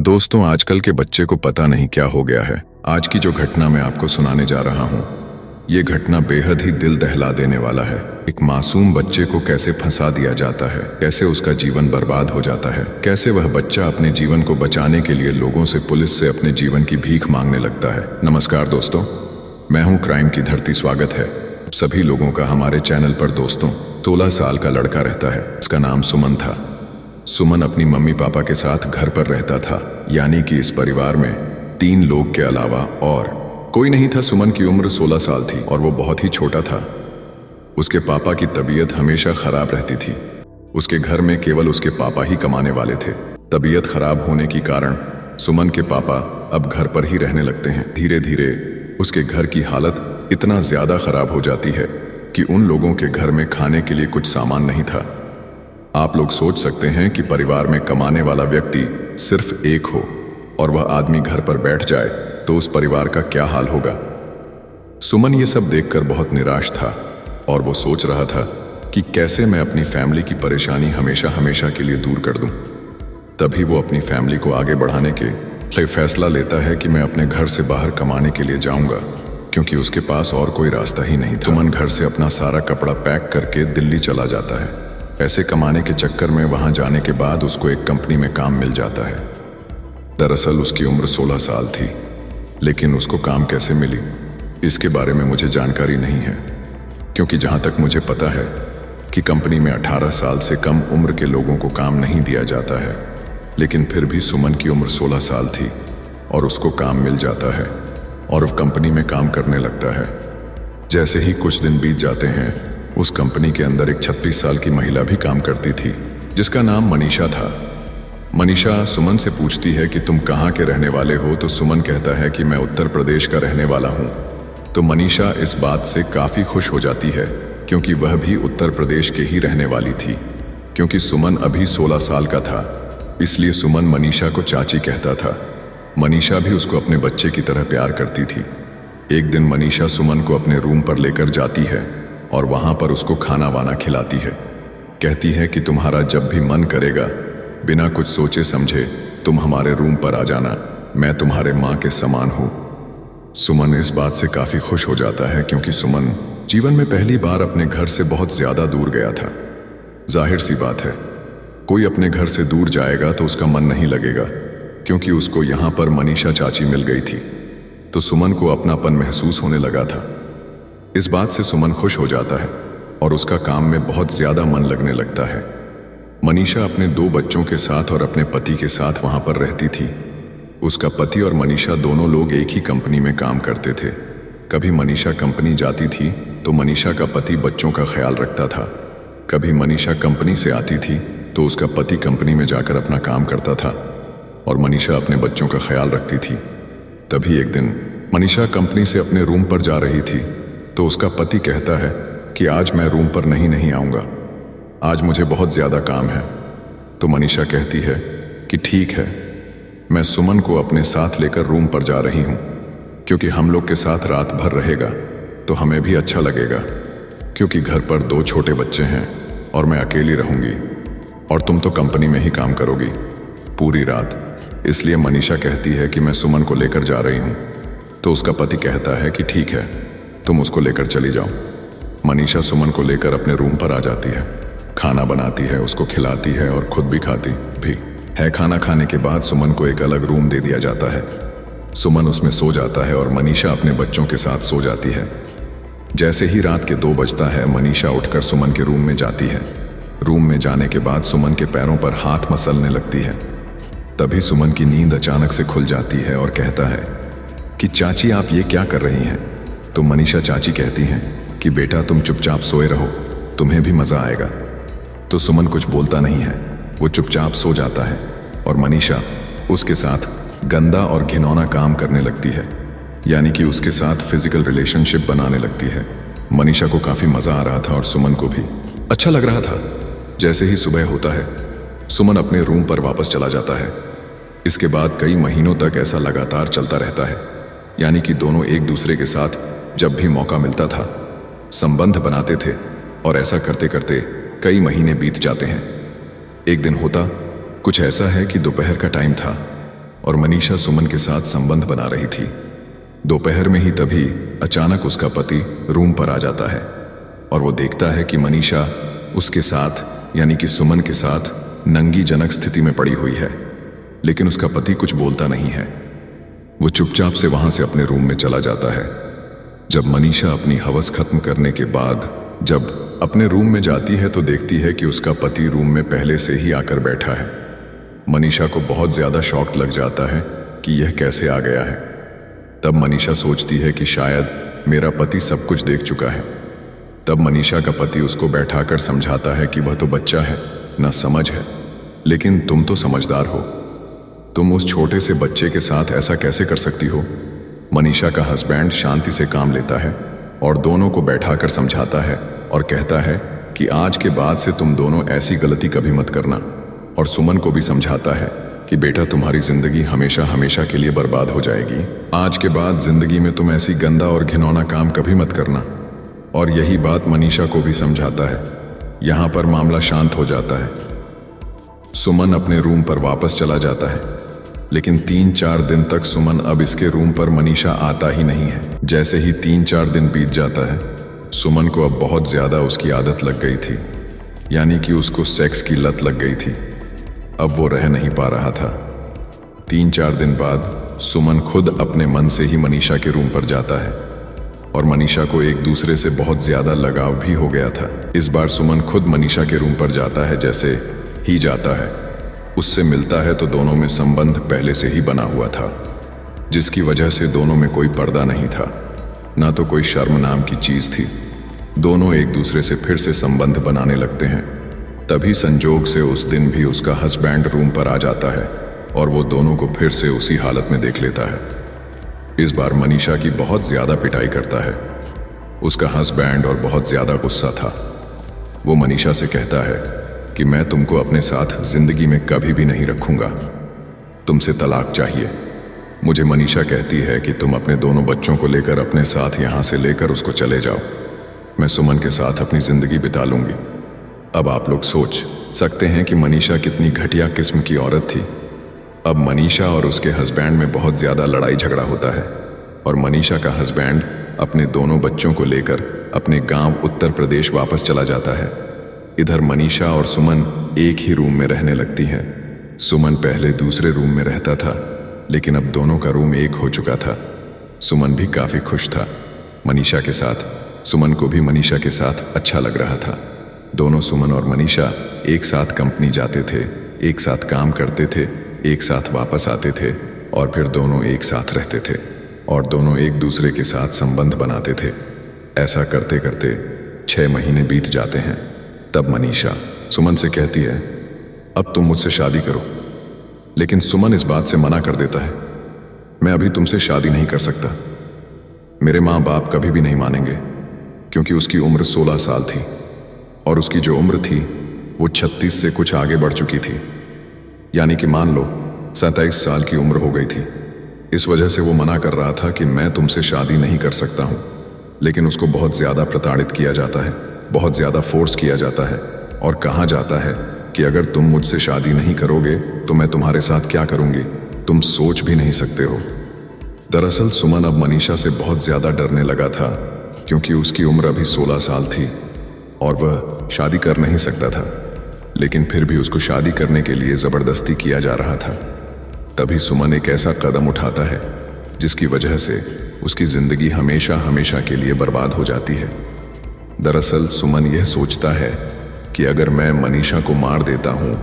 दोस्तों, आजकल के बच्चे को पता नहीं क्या हो गया है। आज की जो घटना मैं आपको सुनाने जा रहा हूँ, ये घटना बेहद ही दिल दहला देने वाला है। एक मासूम बच्चे को कैसे फंसा दिया जाता है, कैसे उसका जीवन बर्बाद हो जाता है, कैसे वह बच्चा अपने जीवन को बचाने के लिए लोगों से, पुलिस से अपने जीवन की भीख मांगने लगता है। नमस्कार दोस्तों, मैं हूँ क्राइम की धरती। स्वागत है सभी लोगों का हमारे चैनल पर। दोस्तों, 16 साल का लड़का रहता है, इसका नाम सुमन था। सुमन अपनी मम्मी पापा के साथ घर पर रहता था, यानी कि इस परिवार में 3 लोग के अलावा और कोई नहीं था। सुमन की उम्र 16 साल थी और वो बहुत ही छोटा था। उसके पापा की तबीयत हमेशा खराब रहती थी। उसके घर में केवल उसके पापा ही कमाने वाले थे। तबीयत खराब होने के कारण सुमन के पापा अब घर पर ही रहने लगते हैं। धीरे धीरे उसके घर की हालत इतना ज्यादा खराब हो जाती है कि उन लोगों के घर में खाने के लिए कुछ सामान नहीं था। आप लोग सोच सकते हैं कि परिवार में कमाने वाला व्यक्ति सिर्फ एक हो और वह आदमी घर पर बैठ जाए तो उस परिवार का क्या हाल होगा। सुमन ये सब देखकर बहुत निराश था और वो सोच रहा था कि कैसे मैं अपनी फैमिली की परेशानी हमेशा हमेशा के लिए दूर कर दूं। तभी वो अपनी फैमिली को आगे बढ़ाने के लिए फैसला लेता है कि मैं अपने घर से बाहर कमाने के लिए जाऊंगा, क्योंकि उसके पास और कोई रास्ता ही नहीं था। सुमन घर से अपना सारा कपड़ा पैक करके दिल्ली चला जाता है। पैसे कमाने के चक्कर में वहां जाने के बाद उसको एक कंपनी में काम मिल जाता है। दरअसल उसकी उम्र 16 साल थी, लेकिन उसको काम कैसे मिली इसके बारे में मुझे जानकारी नहीं है, क्योंकि जहां तक मुझे पता है कि कंपनी में 18 साल से कम उम्र के लोगों को काम नहीं दिया जाता है। लेकिन फिर भी सुमन की उम्र 16 साल थी और उसको काम मिल जाता है और उस कंपनी में काम करने लगता है। जैसे ही कुछ दिन बीत जाते हैं, उस कंपनी के अंदर एक 36 साल की महिला भी काम करती थी, जिसका नाम मनीषा था। मनीषा सुमन से पूछती है कि तुम कहाँ के रहने वाले हो, तो सुमन कहता है कि मैं उत्तर प्रदेश का रहने वाला हूँ। तो मनीषा इस बात से काफ़ी खुश हो जाती है, क्योंकि वह भी उत्तर प्रदेश के ही रहने वाली थी। क्योंकि सुमन अभी 16 साल का था, इसलिए सुमन मनीषा को चाची कहता था। मनीषा भी उसको अपने बच्चे की तरह प्यार करती थी। एक दिन मनीषा सुमन को अपने रूम पर लेकर जाती है और वहां पर उसको खाना वाना खिलाती है। कहती है कि तुम्हारा जब भी मन करेगा, बिना कुछ सोचे समझे तुम हमारे रूम पर आ जाना, मैं तुम्हारे माँ के समान हूँ। सुमन इस बात से काफ़ी खुश हो जाता है, क्योंकि सुमन जीवन में पहली बार अपने घर से बहुत ज़्यादा दूर गया था। जाहिर सी बात है, कोई अपने घर से दूर जाएगा तो उसका मन नहीं लगेगा, क्योंकि उसको यहाँ पर मनीषा चाची मिल गई थी। तो सुमन को अपनापन महसूस होने लगा था। इस बात से सुमन खुश हो जाता है और उसका काम में बहुत ज़्यादा मन लगने लगता है। मनीषा अपने 2 बच्चों के साथ और अपने पति के साथ वहाँ पर रहती थी। उसका पति और मनीषा दोनों लोग एक ही कंपनी में काम करते थे। कभी मनीषा कंपनी जाती थी तो मनीषा का पति बच्चों का ख्याल रखता था। कभी मनीषा कंपनी से आती थी तो उसका पति कंपनी में जाकर अपना काम करता था और मनीषा अपने बच्चों का ख्याल रखती थी। तभी एक दिन मनीषा कंपनी से अपने रूम पर जा रही थी तो उसका पति कहता है कि आज मैं रूम पर नहीं आऊँगा, आज मुझे बहुत ज़्यादा काम है। तो मनीषा कहती है कि ठीक है, मैं सुमन को अपने साथ लेकर रूम पर जा रही हूँ, क्योंकि हम लोग के साथ रात भर रहेगा तो हमें भी अच्छा लगेगा, क्योंकि घर पर 2 छोटे बच्चे हैं और मैं अकेली रहूँगी और तुम तो कंपनी में ही काम करोगी पूरी रात। इसलिए मनीषा कहती है कि मैं सुमन को लेकर जा रही हूँ। तो उसका पति कहता है कि ठीक है, तुम उसको लेकर चली जाओ। मनीषा सुमन को लेकर अपने रूम पर आ जाती है, खाना बनाती है, उसको खिलाती है और खुद भी खाती भी है। खाना खाने के बाद सुमन को एक अलग रूम दे दिया जाता है। सुमन उसमें सो जाता है और मनीषा अपने बच्चों के साथ सो जाती है। जैसे ही रात के 2 बजता है, मनीषा उठकर सुमन के रूम में जाती है। रूम में जाने के बाद सुमन के पैरों पर हाथ मसलने लगती है। तभी सुमन की नींद अचानक से खुल जाती है और कहता है कि चाची आप ये क्या कर रही हैं। तो मनीषा चाची कहती हैं कि बेटा तुम चुपचाप सोए रहो, तुम्हें भी मज़ा आएगा। तो सुमन कुछ बोलता नहीं है, वो चुपचाप सो जाता है और मनीषा उसके साथ गंदा और घिनौना काम करने लगती है, यानी कि उसके साथ फिजिकल रिलेशनशिप बनाने लगती है। मनीषा को काफ़ी मज़ा आ रहा था और सुमन को भी अच्छा लग रहा था। जैसे ही सुबह होता है, सुमन अपने रूम पर वापस चला जाता है। इसके बाद कई महीनों तक ऐसा लगातार चलता रहता है, यानी कि दोनों एक दूसरे के साथ जब भी मौका मिलता था संबंध बनाते थे और ऐसा करते करते कई महीने बीत जाते हैं। एक दिन होता कुछ ऐसा है कि दोपहर का टाइम था और मनीषा सुमन के साथ संबंध बना रही थी। दोपहर में ही तभी अचानक उसका पति रूम पर आ जाता है और वो देखता है कि मनीषा उसके साथ यानी कि सुमन के साथ नंगी जनक स्थिति में पड़ी हुई है, लेकिन उसका पति कुछ बोलता नहीं है। वो चुपचाप से वहां से अपने रूम में चला जाता है। जब मनीषा अपनी हवस खत्म करने के बाद जब अपने रूम में जाती है तो देखती है कि उसका पति रूम में पहले से ही आकर बैठा है। मनीषा को बहुत ज्यादा शॉक लग जाता है कि यह कैसे आ गया है। तब मनीषा सोचती है कि शायद मेरा पति सब कुछ देख चुका है। तब मनीषा का पति उसको बैठाकर समझाता है कि वह तो बच्चा है, ना समझ है, लेकिन तुम तो समझदार हो, तुम उस छोटे से बच्चे के साथ ऐसा कैसे कर सकती हो। मनीषा का हस्बैंड शांति से काम लेता है और दोनों को बैठाकर समझाता है और कहता है कि आज के बाद से तुम दोनों ऐसी गलती कभी मत करना, और सुमन को भी समझाता है कि बेटा तुम्हारी जिंदगी हमेशा हमेशा के लिए बर्बाद हो जाएगी। आज के बाद जिंदगी में तुम ऐसी गंदा और घिनौना काम कभी मत करना। और यही बात मनीषा को भी समझाता है। यहां पर मामला शांत हो जाता है। सुमन अपने रूम पर वापस चला जाता है, लेकिन 3-4 दिन तक सुमन अब इसके रूम पर मनीषा आता ही नहीं है। जैसे ही 3-4 दिन बीत जाता है, सुमन को अब बहुत ज्यादा उसकी आदत लग गई थी, यानी कि उसको सेक्स की लत लग गई थी। अब वो रह नहीं पा रहा था। 3-4 दिन बाद सुमन खुद अपने मन से ही मनीषा के रूम पर जाता है और मनीषा को एक दूसरे से बहुत ज्यादा लगाव भी हो गया था। इस बार सुमन खुद मनीषा के रूम पर जाता है। जैसे ही जाता है, उससे मिलता है तो दोनों में संबंध पहले से ही बना हुआ था, जिसकी वजह से दोनों में कोई पर्दा नहीं था, ना तो कोई शर्म नाम की चीज थी। दोनों एक दूसरे से फिर से संबंध बनाने लगते हैं। तभी संजोग से उस दिन भी उसका हस्बैंड रूम पर आ जाता है और वो दोनों को फिर से उसी हालत में देख लेता है। इस बार मनीषा की बहुत ज्यादा पिटाई करता है उसका हस्बैंड और बहुत ज्यादा गुस्सा था। वो मनीषा से कहता है कि मैं तुमको अपने साथ जिंदगी में कभी भी नहीं रखूंगा, तुमसे तलाक चाहिए। मुझे मनीषा कहती है कि तुम अपने दोनों बच्चों को लेकर अपने साथ यहां से लेकर उसको चले जाओ, मैं सुमन के साथ अपनी जिंदगी बिता लूंगी। अब आप लोग सोच सकते हैं कि मनीषा कितनी घटिया किस्म की औरत थी। अब मनीषा और उसके हस्बैंड में बहुत ज्यादा लड़ाई झगड़ा होता है और मनीषा का हस्बैंड अपने दोनों बच्चों को लेकर अपने गांव उत्तर प्रदेश वापस चला जाता है। इधर मनीषा और सुमन एक ही रूम में रहने लगती हैं। सुमन पहले दूसरे रूम में रहता था, लेकिन अब दोनों का रूम एक हो चुका था। सुमन भी काफी खुश था मनीषा के साथ। सुमन को भी मनीषा के साथ अच्छा लग रहा था। दोनों सुमन और मनीषा एक साथ कंपनी जाते थे, एक साथ काम करते थे, एक साथ वापस आते थे और फिर दोनों एक साथ रहते थे और दोनों एक दूसरे के साथ संबंध बनाते थे। ऐसा करते करते 6 महीने बीत जाते हैं। तब मनीषा सुमन से कहती है, अब तुम मुझसे शादी करो। लेकिन सुमन इस बात से मना कर देता है, मैं अभी तुमसे शादी नहीं कर सकता। मेरे माँ बाप कभी भी नहीं मानेंगे, क्योंकि उसकी उम्र 16 साल थी और उसकी जो उम्र थी वो 36 से कुछ आगे बढ़ चुकी थी, यानी कि मान लो 27 साल की उम्र हो गई थी। इस वजह से वो मना कर रहा था कि मैं तुमसे शादी नहीं कर सकता हूँ। लेकिन उसको बहुत ज्यादा प्रताड़ित किया जाता है, बहुत ज्यादा फोर्स किया जाता है और कहा जाता है कि अगर तुम मुझसे शादी नहीं करोगे तो मैं तुम्हारे साथ क्या करूंगी, तुम सोच भी नहीं सकते हो। दरअसल सुमन अब मनीषा से बहुत ज्यादा डरने लगा था, क्योंकि उसकी उम्र अभी 16 साल थी और वह शादी कर नहीं सकता था, लेकिन फिर भी उसको शादी करने के लिए जबरदस्ती किया जा रहा था। तभी सुमन एक ऐसा कदम उठाता है जिसकी वजह से उसकी जिंदगी हमेशा हमेशा के लिए बर्बाद हो जाती है। दरअसल सुमन यह सोचता है कि अगर मैं मनीषा को मार देता हूँ,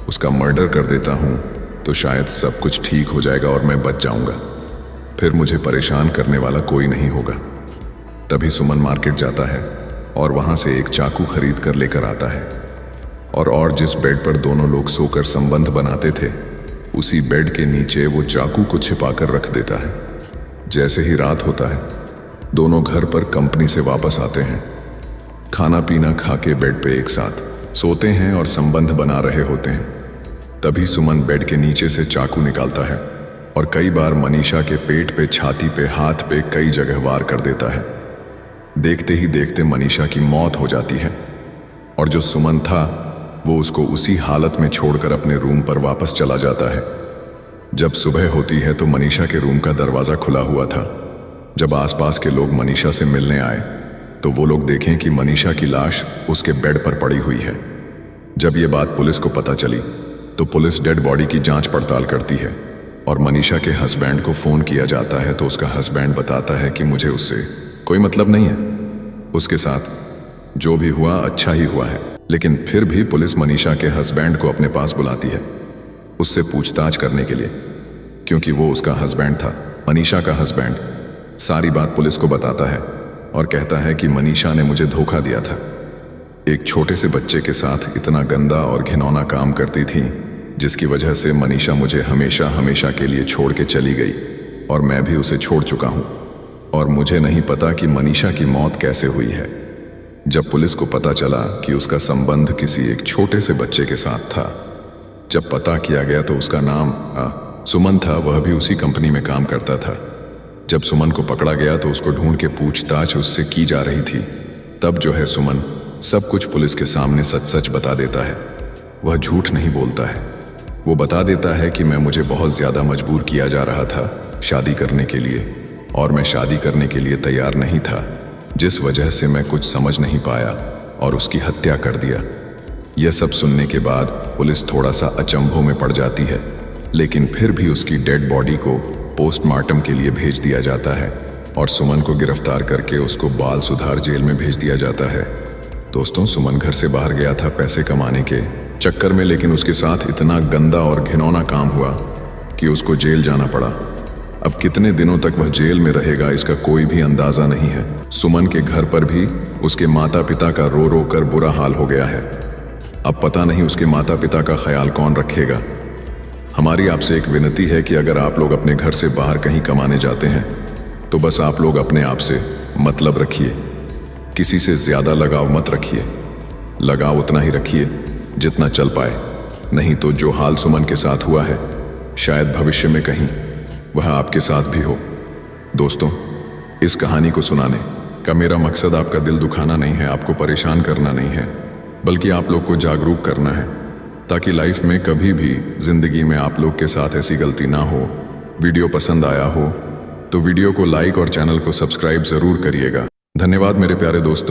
उसका मर्डर कर देता हूँ, तो शायद सब कुछ ठीक हो जाएगा और मैं बच जाऊंगा, फिर मुझे परेशान करने वाला कोई नहीं होगा। तभी सुमन मार्केट जाता है और वहां से एक चाकू खरीद कर लेकर आता है और जिस बेड पर दोनों लोग सोकर संबंध बनाते थे, उसी बेड के नीचे वो चाकू को छिपाकर रख देता है। जैसे ही रात होता है, दोनों घर पर कंपनी से वापस आते हैं, खाना पीना खा के बेड पे एक साथ सोते हैं और संबंध बना रहे होते हैं। तभी सुमन बेड के नीचे से चाकू निकालता है और कई बार मनीषा के पेट पे, छाती पे, हाथ पे कई जगह वार कर देता है। देखते ही देखते मनीषा की मौत हो जाती है और जो सुमन था वो उसको उसी हालत में छोड़कर अपने रूम पर वापस चला जाता है। जब सुबह होती है तो मनीषा के रूम का दरवाज़ा खुला हुआ था। जब आसपास के लोग मनीषा से मिलने आए तो वो लोग देखें कि मनीषा की लाश उसके बेड पर पड़ी हुई है। जब ये बात पुलिस को पता चली तो पुलिस डेड बॉडी की जांच पड़ताल करती है और मनीषा के हस्बैंड को फ़ोन किया जाता है तो उसका हस्बैंड बताता है कि मुझे उससे कोई मतलब नहीं है, उसके साथ जो भी हुआ अच्छा ही हुआ है। लेकिन फिर भी पुलिस मनीषा के हस्बैंड को अपने पास बुलाती है उससे पूछताछ करने के लिए, क्योंकि वो उसका हस्बैंड था। मनीषा का हस्बैंड सारी बात पुलिस को बताता है और कहता है कि मनीषा ने मुझे धोखा दिया था। एक छोटे से बच्चे के साथ इतना गंदा और घिनौना काम करती थी जिसकी वजह से मनीषा मुझे हमेशा हमेशा के लिए छोड़ के चली गई और मैं भी उसे छोड़ चुका हूँ और मुझे नहीं पता कि मनीषा की मौत कैसे हुई है। जब पुलिस को पता चला कि उसका संबंध किसी एक छोटे से बच्चे के साथ था, जब पता किया गया तो उसका नाम सुमन था, वह भी उसी कंपनी में काम करता था। जब सुमन को पकड़ा गया तो उसको ढूंढ के पूछताछ उससे की जा रही थी। तब जो है सुमन सब कुछ पुलिस के सामने सच सच बता देता है। वह झूठ नहीं बोलता है। वो बता देता है कि मुझे बहुत ज़्यादा मजबूर किया जा रहा था शादी करने के लिए और मैं शादी करने के लिए तैयार नहीं था, जिस वजह से मैं कुछ समझ नहीं पाया और उसकी हत्या कर दिया। यह सब सुनने के बाद पुलिस थोड़ा सा अचंभों में पड़ जाती है, लेकिन फिर भी उसकी डेड बॉडी को पोस्टमार्टम के लिए भेज दिया जाता है और सुमन को गिरफ्तार करके उसको बाल सुधार जेल में भेज दिया जाता है। दोस्तों, सुमन घर से बाहर गया था पैसे कमाने के चक्कर में, लेकिन उसके साथ इतना गंदा और घिनौना काम हुआ कि उसको जेल जाना पड़ा। अब कितने दिनों तक वह जेल में रहेगा इसका कोई भी अंदाजा नहीं है। सुमन के घर पर भी उसके माता पिता का रो रो कर बुरा हाल हो गया है। अब पता नहीं उसके माता पिता का ख्याल कौन रखेगा। हमारी आपसे एक विनती है कि अगर आप लोग अपने घर से बाहर कहीं कमाने जाते हैं तो बस आप लोग अपने आप से मतलब रखिए, किसी से ज़्यादा लगाव मत रखिए। लगाव उतना ही रखिए जितना चल पाए, नहीं तो जो हाल सुमन के साथ हुआ है शायद भविष्य में कहीं वह आपके साथ भी हो। दोस्तों, इस कहानी को सुनाने का मेरा मकसद आपका दिल दुखाना नहीं है, आपको परेशान करना नहीं है, बल्कि आप लोग को जागरूक करना है ताकि लाइफ में कभी भी ज़िंदगी में आप लोग के साथ ऐसी गलती ना हो। वीडियो पसंद आया हो तो वीडियो को लाइक और चैनल को सब्सक्राइब ज़रूर करिएगा। धन्यवाद मेरे प्यारे दोस्तों।